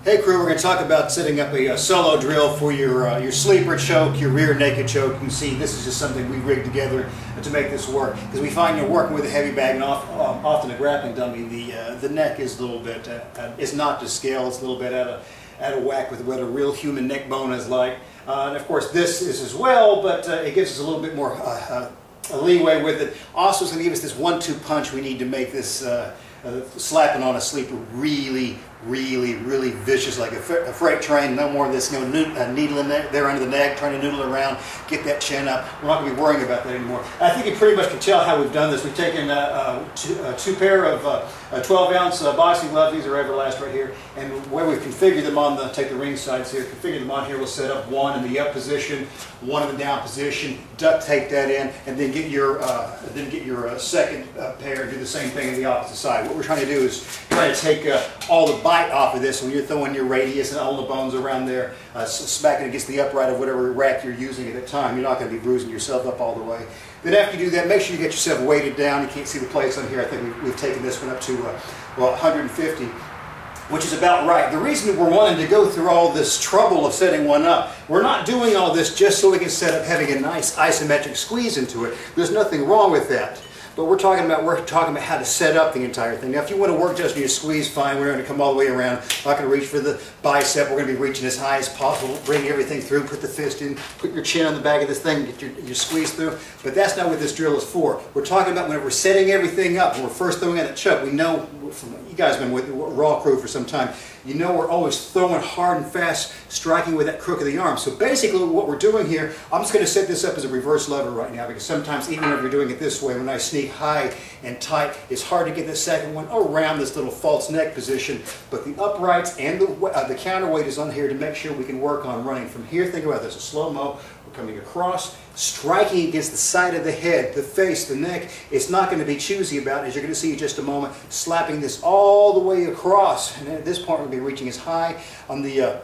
Hey crew, we're going to talk about setting up a solo drill for your sleeper choke, your rear naked choke. You can see this is just something we rigged together to make this work. Because we find you're working with a heavy bag and often a grappling dummy, the neck is a little bit, it's not to scale, it's a little bit out of whack with what a real human neck bone is like. And of course this is as well, but it gives us a little bit more leeway with it. Also it's going to give us this 1-2 punch we need to make this slapping on a sleeper really vicious, like a freight train. No more of this needle in there under the neck, trying to noodle around, get that chin up. We're not going to be worrying about that anymore. I think you pretty much can tell how we've done this. We've taken two pair of 12-ounce boxing gloves. These are Everlast right here. And where we've configured them on take the ring sides here, configure them on here, we'll set up one in the up position, one in the down position, duct tape that in, and then get your second pair and do the same thing on the opposite side. What we're trying to do is try to take all the bite off of this when you're throwing your radius and all the bones around there, smacking against the upright of whatever rack you're using at the time. You're not going to be bruising yourself up all the way. Then after you do that, make sure you get yourself weighted down. You can't see the place on here. I think we've taken this one up to 150, which is about right. The reason we're wanting to go through all this trouble of setting one up, we're not doing all this just so we can set up having a nice isometric squeeze into it. There's nothing wrong with that. But we're talking about how to set up the entire thing. Now, if you want to work just on your squeeze, fine. We're going to come all the way around. Not going to reach for the bicep. We're going to be reaching as high as possible. Bring everything through. Put the fist in. Put your chin on the back of this thing. Get your squeeze through. But that's not what this drill is for. We're talking about when we're setting everything up. When we're first throwing out the choke. We know, you guys have been with the Raw crew for some time. You know we're always throwing hard and fast, striking with that crook of the arm. So basically what we're doing here, I'm just going to set this up as a reverse lever right now, because sometimes even if you're doing it this way, when I sneak high and tight, it's hard to get the second one around this little false neck position. But the uprights and the counterweight is on here to make sure we can work on running from here. Think about this, a slow-mo. We're coming across, striking against the side of the head, the face, the neck. It's not going to be choosy about it, as you're going to see in just a moment. Slapping this all the way across, and at this point we'll be reaching as high on the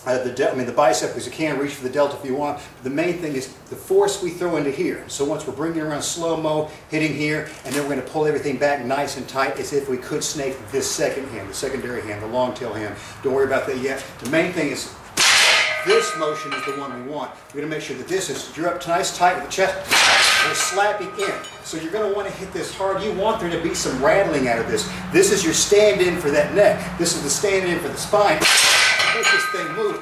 bicep as you can. Reach for the delta if you want. But the main thing is the force we throw into here. So once we're bringing around slow-mo, hitting here, and then we're going to pull everything back nice and tight as if we could snake this second hand, the secondary hand, the long tail hand. Don't worry about that yet. The main thing is this motion is the one we want. We're going to make sure that this is, you're up nice tight with the chest, we're slapping in. So you're going to want to hit this hard. You want there to be some rattling out of this. This is your stand-in for that neck. This is the stand-in for the spine. Make this thing move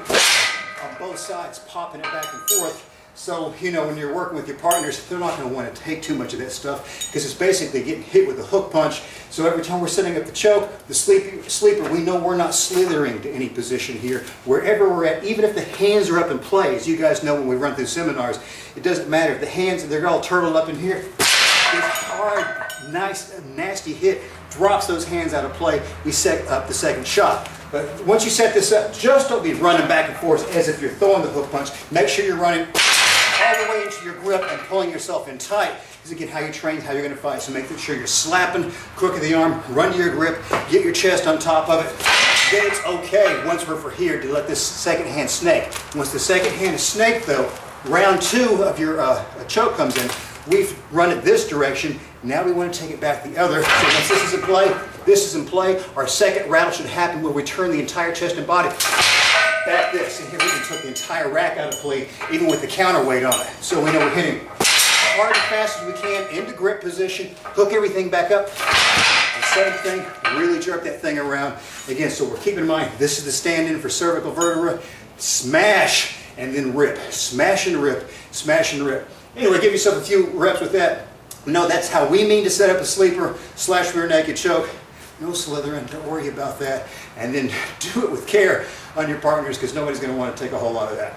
on both sides, popping it back and forth. So, you know, when you're working with your partners, they're not going to want to take too much of that stuff, because it's basically getting hit with a hook punch. So every time we're setting up the choke, the sleeper, we know we're not slithering to any position here. Wherever we're at, even if the hands are up in play, as you guys know when we run through seminars, it doesn't matter. If the hands, they're all turtled up in here, this hard, nice, nasty hit drops those hands out of play. We set up the second shot. But once you set this up, just don't be running back and forth as if you're throwing the hook punch. Make sure you're running all the way into your grip and pulling yourself in tight. This is again how you train, how you're going to fight. So make sure you're slapping, crook of the arm, run to your grip, get your chest on top of it. Then it's okay, once we're for here, to let this second hand snake. Once the second hand is snaked though, round 2 of your choke comes in. We've run it this direction. Now we want to take it back the other. So once this is in play, this is in play, our second rattle should happen where we turn the entire chest and body back this. And here we can take the entire rack out of play, even with the counterweight on it. So we know we're hitting hard and fast as we can into grip position, hook everything back up. The same thing, really jerk that thing around. Again, so we're keeping in mind, this is the stand-in for cervical vertebra. Smash and then rip. Smash and rip. Smash and rip. Anyway, give yourself a few reps with that. No, that's how we mean to set up a sleeper / rear naked choke. No slithering, don't worry about that. And then do it with care on your partners, because nobody's going to want to take a whole lot of that.